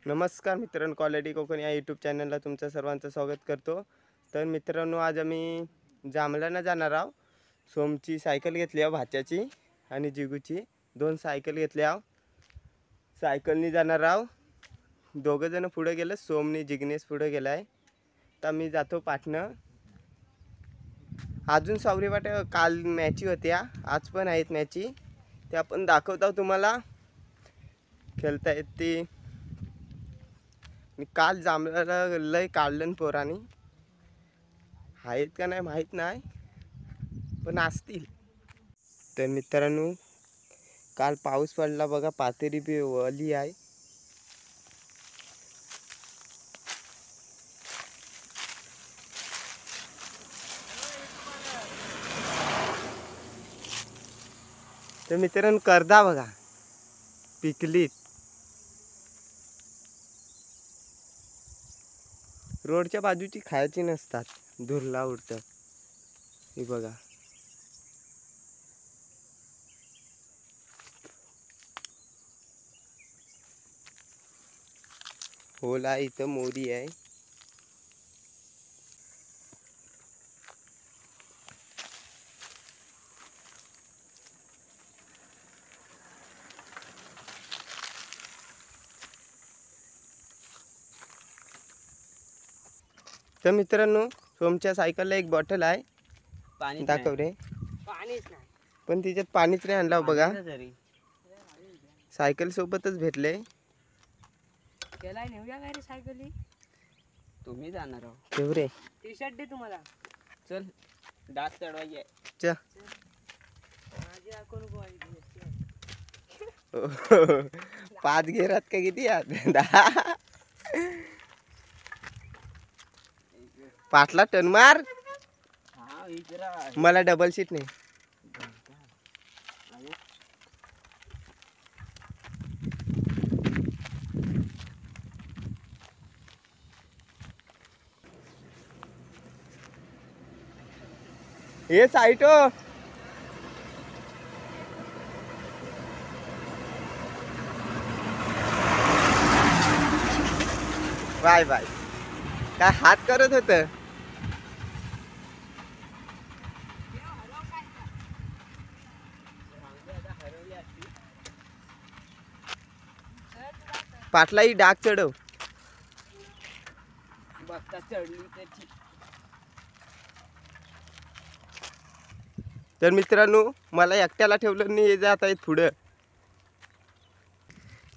नमस्कार मित्रांनो, क्वालिटी कोकण या यूट्यूब चॅनलला तुमचं सर्वांचं स्वागत करतो। तर मित्रांनो, आज आम्ही जांभळाला जाणार आहोत। सोमची सायकल घेतली आहे, भाच्याची आणि जिगूची दोन सायकल घेतल्या आहोत। सायकलनी जाणार आहोत, दोघं जण पुढे गेले, सोमनी जिग्नेश पुढे गेलाय। तर मी जातो पाटणं। अजून सावरी वाटे काल मॅची होत्या, आज पण आहेत मॅची, ते आपण दाखवतो तुम्हाला। खेळता येते काल जांभळाला लय काढलं पोरांनी, आहेत का नाही माहीत नाही, पण असतील। तर मित्रांनो, काल पाऊस पडला बघा, पातेरी बी ओली आहे। तर मित्रांनो, कर्दा बघा पिकलीत, रोडच्या बाजूची खायची नसतात, धुरला उडतं। हे बघा, होला इथं मोरी आहे। तर मित्रांनो, सोमच्या सायकलला एक बॉटल आहे, पाणी दाखव रे। पाणीच नाही, पण तिच्यात पाणीच नाही आणलं बघा, सायकल सोबतच भेटले। केलाय नेऊया काय रे सायकली? तुम्ही जाणार आहो ठेव रे, टी शर्ट दे तुम्हाला। चल, डास चढवायचे च माझी अकोन गोवायची 5 घेरात का किती आहेत? 10 पाटला टन मार। हा इकरा मला डबल सीट नाही। हे साईटो बाय बाय, काय हात करत होत? पाटला ही डाग चढव, बघता चढली त्याची। तर मित्रांनो, मला एकट्याला ठेवलं नाही, हे जात आहेत पुढं।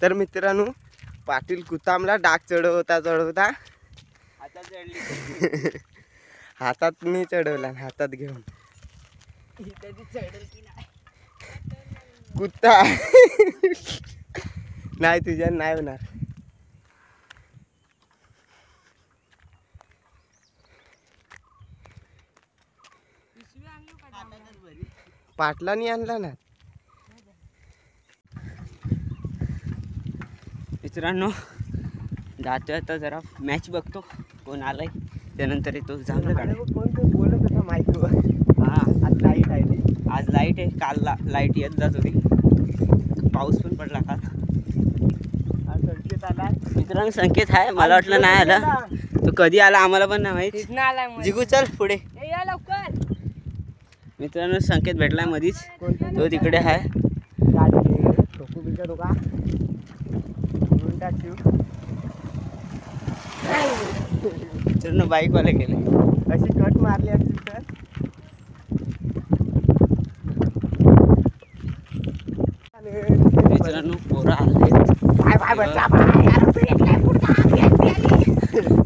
तर मित्रांनो, पाटील कुतामला डाग चढवता आता चढली हातात मी चढवला, हातात घेऊन कधी चढेल की नाही कुत्ता नाही, तुझ्या नाही होणार। पाटलानी आणला ना। मित्रांनो, जातोय आता, जरा मॅच बघतो कोण आलाय, त्यानंतर येतो जांभळं काढ। कोण बोलत होता माईकवर? हा, आज लाईट आहे रे। आज लाईट आहे, काल लाईट येत जात होती, पाऊस पण पडला काल। संकेत आला मित्रांनो, संकेत आहे, मला वाटलं नाही आला, तो कधी आला आम्हाला पण नाही माहित। जिगू चल पुढे, लवकर। मित्रांनो संकेत भेटलाय मधीच, तो तिकडे आहे। ठोकू बिचारू का? मित्रांनो, बाईक वाले गेले, अशी कट मारली असती तर। मित्रांनो, पोरं आले,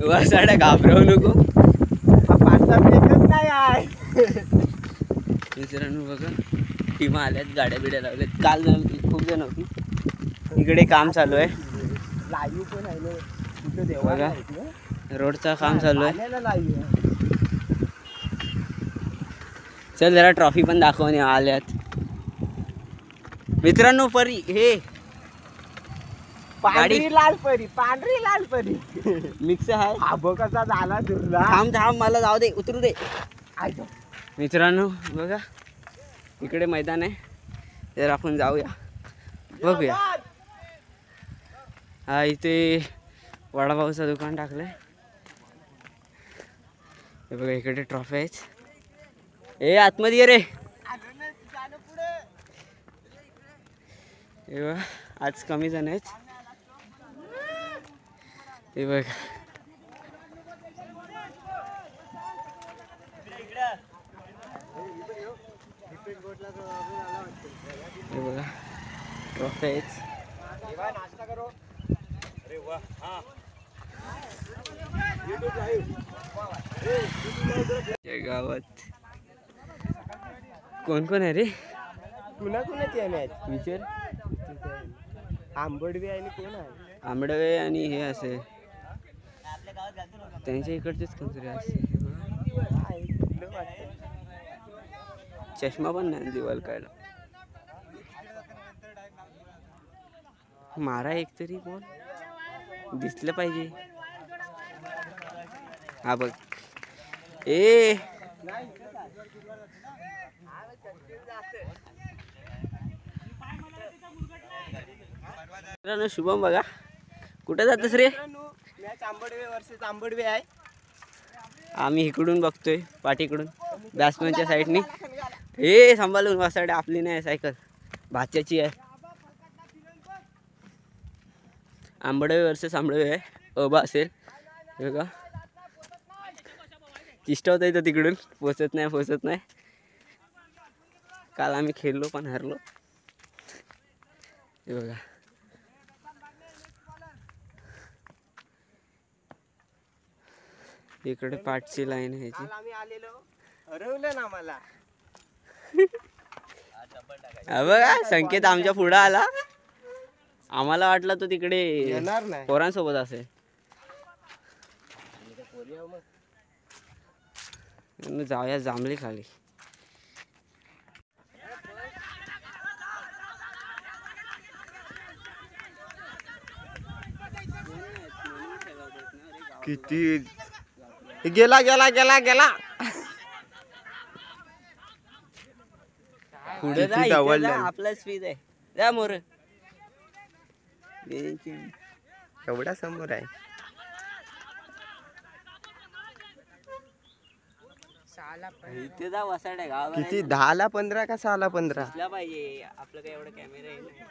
वरसाड्या घाबरवू नको। पाचचा ब्रेकच नाही आहे। मित्रांनो बघा, टीमा आल्यात, गाड्या बिड्या लावल्यात, काल खूप जण होती, इकडे काम चालू आहे। लाईव्ह पण आहे ना बघा, रोडचं काम चालू आहे। चल जरा ट्रॉफी पण दाखवून आल्यात। मित्रांनो, परी हे पांढरी लाल परी, पांढरी लाल परी मिक्स आहे। हा बघ कसा झाला दुर्ला। थांब थांब, मला जाऊ दे, उतरू दे। मित्रांनो बघा, इकडे मैदान आहे, तर आपण जाऊया, बघूया। हा, इथे वडापावचं दुकान टाकलंय. हे बघा इकडे ट्रॉफी आहेत. ए आतमध्ये ये रे. हे बघा आज कमी जण आहेत. हे बघ हे बघा ट्रॉफी आहेत. गावात कोण कोण आहे रे? पुन्हा कोणाची आहे मॅच? विचार. आंबडवे आणि कोण आहे? आंबडवे आणि हे असे त्यांच्या इकडचेच कोणतरी असे. चष्मा पण नाही दिवाल काढला. मारा एक तरी कोण दिसलं पाहिजे. हा बघ. ए शुभम बघा कुठे जातस रे? मॅच आंबडवे वर्सेस आंबडवे आहे. आम्ही इकडून बघतोय पाठीकडून बॅट्समॅनच्या साईडनी. हे सांभाळून वासाडे आपली नाही सायकल भाच्याची आहे. आंबडवे वर्सेस आंबडवे आहे. अबा असेल हे बघा. चिष्टवता येतं तिकडून. पोचत नाही. काल आम्ही खेळलो पण हरलो. हे बघा इकडे पाठची लाईन आहे ह्याची. आम्ही आलेलो हरवलं ना मला. बघा संकेत आमच्या पुढं आला. आम्हाला वाटलं तो तिकडे येणार नाही. पोरांसोबत असेल. जाऊया जांभळी खाली. किती गेला गेला गेला गेला. पुढे जा, किती इथे धावलं. जा, आपला स्पीड आहे. जा मोर. एवढा समोर आहे. इथे जा वसाड गाव. किती 10ला 15 का 6ला 15? दिसला पाहिजे. आपलं काय एवढं कॅमेरा आहे नाही.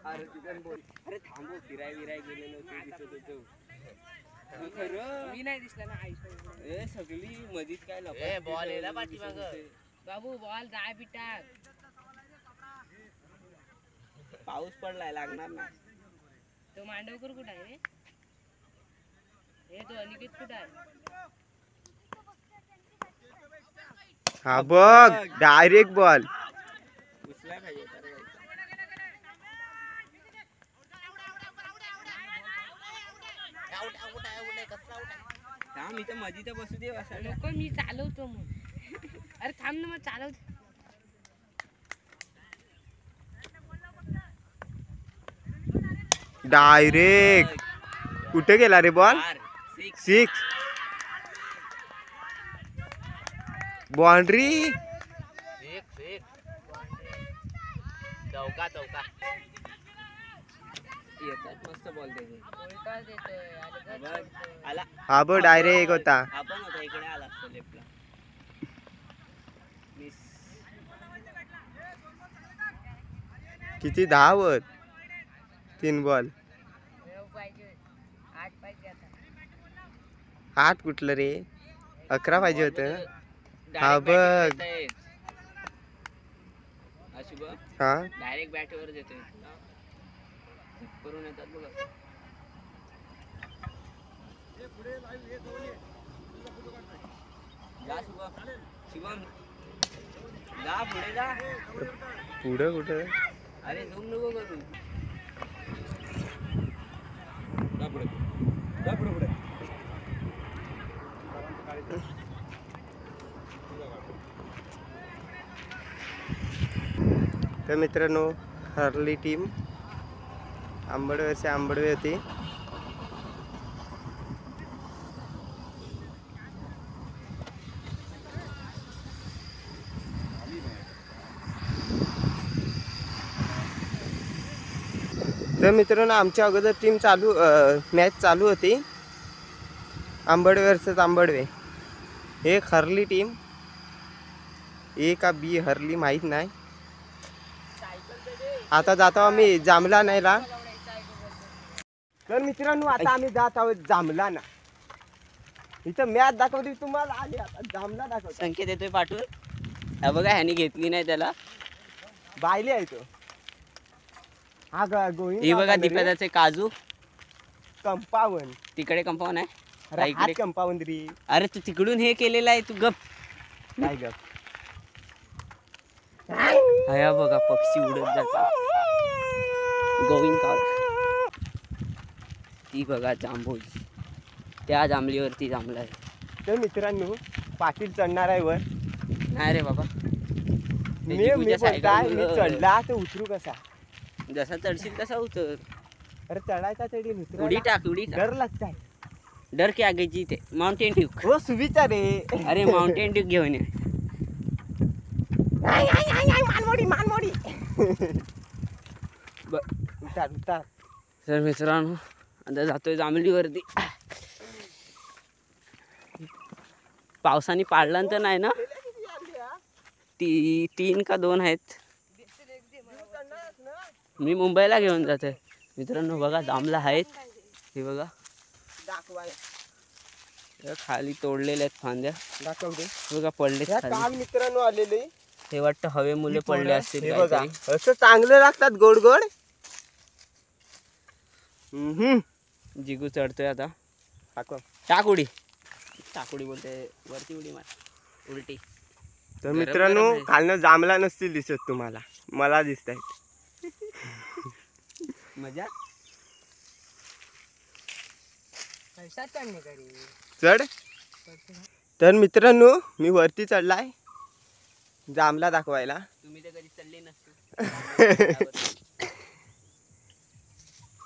अरे थांबव फिराय गेलेलो ते दिसत होतो. मी नाही दिसला ना. ए सगळी मधीच काय लपा. बॉल येला पाठीमाग. बाबू बॉल जाय पिटा. पाऊस पडलाय लागणार ना. तो मांडवकर कुठं आहे? हे तो अनिकेत कुठं आहे? हा बघ डायरेक्ट बॉल. उचलाय पाहिजे. थांब इथं मध्ये तर बसू दे. नको मी चालवतो मग. अरे थांब ना मग चालवतो. डायरेक्ट कुठे गेला रे बॉल? 6 बाउंड्री. चौका येतात मस्त बॉल देतो. आला. हा बघ डायरेक्ट होता. आपण होता इकडे आला असतो लेफ्टला. किती 10 वर 3 बॉल. 8 कुठलं रे? 11 पाहिजे होतं. हा बघ. हा डायरेक्ट बॅटवर देतोय. करून येतात बघा. जा शिवम जा पुढे जा. पुढं कुठं? अरे झूम नको करू. जा पुढे पुढे. तर मित्रांनो हरली टीम आंबडवेची आंबडवे होती. तर मित्रांनो आमच्या अगोदर टीम चालू मॅच चालू होती. आंबडवे वर्सेस आंबडवे. एक हरली टीम, ए का बी हरली माहीत नाही. आता जातो आम्ही जामला नाहीला. तर मित्रांनो आता आम्ही जात आहोत जामला ना. इथं मॅच दाखवली तुम्हाला आली, आता जामला दाखवतो. संकेत येतोय पाठवून. हा बघा ह्यानी घेतली नाही त्याला. बायले आहे तो. हा गोविंद ही बघा दीपदाचे काजू. कंपावन तिकडे कंपाऊंड आहे. अरे हात कंपावन री. अरे तू तिकडून हे केलेलं आहे, तू गप. नाही गप. हा बघा पक्षी उडत जातात. गोविंद काळ. ती बघा जांभूळ. त्या जांभळीवरती जांभळा आहे. तर मित्रांनो पाटील चढणार आहे वर. नाही रे बाबा, मी चढला तर उतरू कसा? जसा चढशील तसा उतर. अरे चढायचा चढी उडी टाक, उडी टाक. डर लागताय. डर क्या आगे जीते. Mountain Duke. हो सुविचार रे. अरे माउंटेन ड्यूक घेऊन ये. मानमोडी मानमोडी. उतार उतार. तर मित्रांनो आता जातोय जांभळीवरती. पावसाने पाडला तर नाही ना. 3 का 2 आहेत. मी मुंबईला घेऊन जातोय. मित्रांनो बघा जांभळा आहेत. हे बघा खाली तोडलेले आहेत फांद्या. दाखवते बघा पडले काल मित्रांनो आलेले. हे वाटतं हवे मुले पडले असतील. हे बघा असं चांगलं लागतात गोड गोड. जिगू चढतोय आता. टाक उडी. टाकुडी बोलते वरती उडी मार. उलटी. तर मित्रांनो खालनं जांभळा नसतील दिसत तुम्हाला, मला दिसत आहेत. मजा चढ. तर मित्रांनो मी वरती चढलाय जांभळा दाखवायला. तुम्ही तर कधी चढले नसते.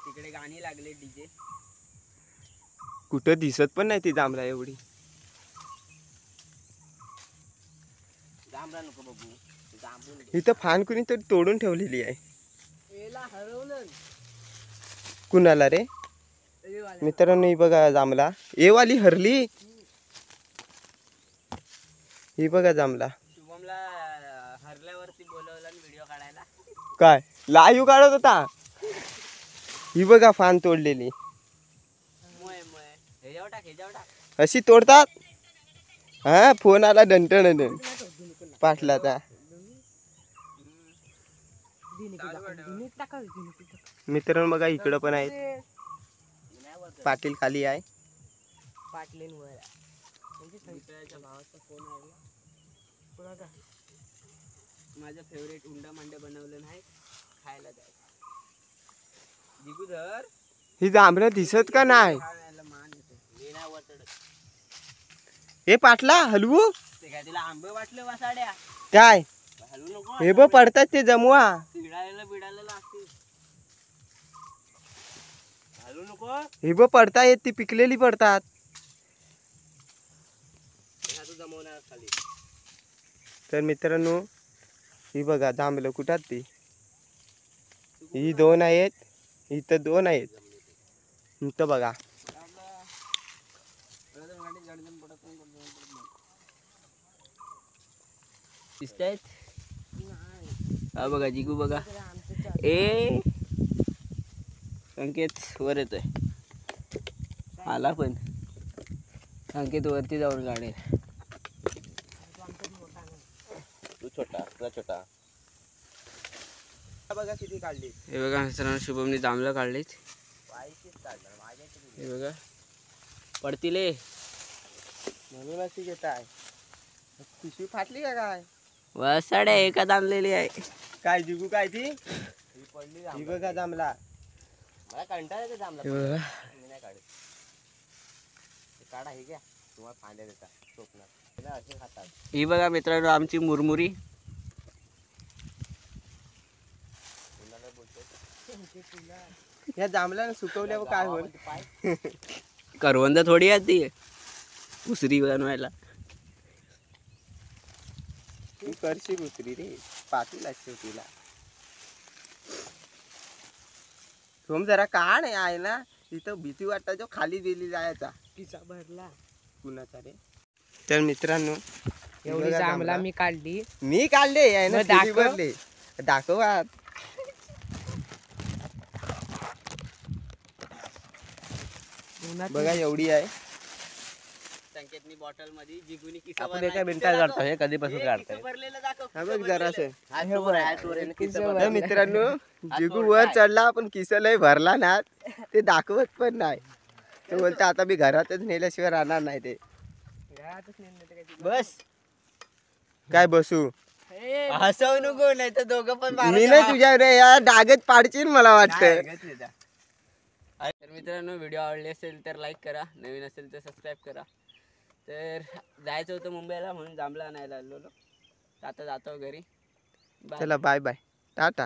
तिकडे गाणी लागले डीजे. कुठं दिसत पण नाही ती जांभळा एवढी. जांभळा नको बघू. इथं फान कुणी तरी तोडून ठेवलेली आहे. हरवलं. कुणाला रे? मित्रांनो ही बघा जांभळा. ए वाली हरली. ही बघा जांभळा. शुभमला हरल्यावरती बोलवलं व्हिडिओ काढायला. काय लाईव्ह काढत होता. ही बघा फान तोडलेली. अशी तोडतात. हा फोन आला डंटण पाटलाचा. मित्रांनो बघा इकडं पण आहेत. पाटील खाली आहे. माझं फेवरेट उंडा मांडे बनवलं नाही खायला जायचं. जिगू धर. ही जांभळं दिसत का नाही? हे पाटला हलवू. ते काय तिला आंबे वाटले वासाड्या. काय हलवू नको. हे बघ पडतात ते जमवा. बिडायला लागते. हलवू नको. हे बघ पडता येत ती पिकलेली पडतात. जमवणार खाली. तर मित्रांनो ही बघा जांभळं कुठात ती. ही 2 आहेत. इथं 2 आहेत. इथं बघा. दिसतायत. हा बघा जिगू बघा. ए संकेत वर येतोय. आला पण संकेत वरती जाऊन गाडेल. तू छोटा. बघा किती काढली. हे बघा मित्रांनो शुभमने जांभळं काढलीत. हे बघा पडतील म्हणून अशी घेत आहे. पिशवी फाटली का काय? वसाड्या एका आणलेली आहे. काय जिगू काय ती ही बघा जांभळा. मला कंटाळा येतो जांभळा. मी नाही काढत. काढा हे घ्या. तुम्हाला फांद्या देता स्वप्नात असे खातात. ही बघा मित्रांनो आमची मुरमुरी. या जांभळानं सुकवल्यावर काय होईल? करवंद थोडी आहे ती उसरी बनवायला. तू करशील उसरी रे. पाटील शेवटीला. सोम जरा का नाही आहे ना तिथं भीती वाटतं जो खाली दिली जायचा किसा भरला कुणाचा रे. तर मित्रांनो एवढी बघा जांभळा जांभळा. मी काढली. मी काढले आहे ना मग दाखव. किती भरले दाखवा. बघा एवढी आहे. संकेतनी बॉटल मध्ये जिगुनी किसा आपण एका मिनिटात काढतो हे कधीपासून काढतोय भरलेलं दाखव. हा बघ जरासं. किसा तर भरला. मित्रांनो जिगू वर चढला पण किसा लय भरला ना ते दाखवत पण नाही. तो बोलतो आता मी घरातच नेल्याशिवाय राहणार नाही ते. घरातच नेलं नाही तर काय ते. बस काय बसू ए, हसवू नको नाही तर दोघं पण मी नाही तुझ्या रे या डागत पाडशील मला वाटतं. तर मित्रांनो व्हिडिओ आवडले असेल तर लाईक करा, नवीन असेल तर सबस्क्राईब करा. तर जायचं होतं मुंबईला म्हणून जांभळा आणायला आलेलो. आता जातो घरी. बाय. चला बाय बाय टाटा.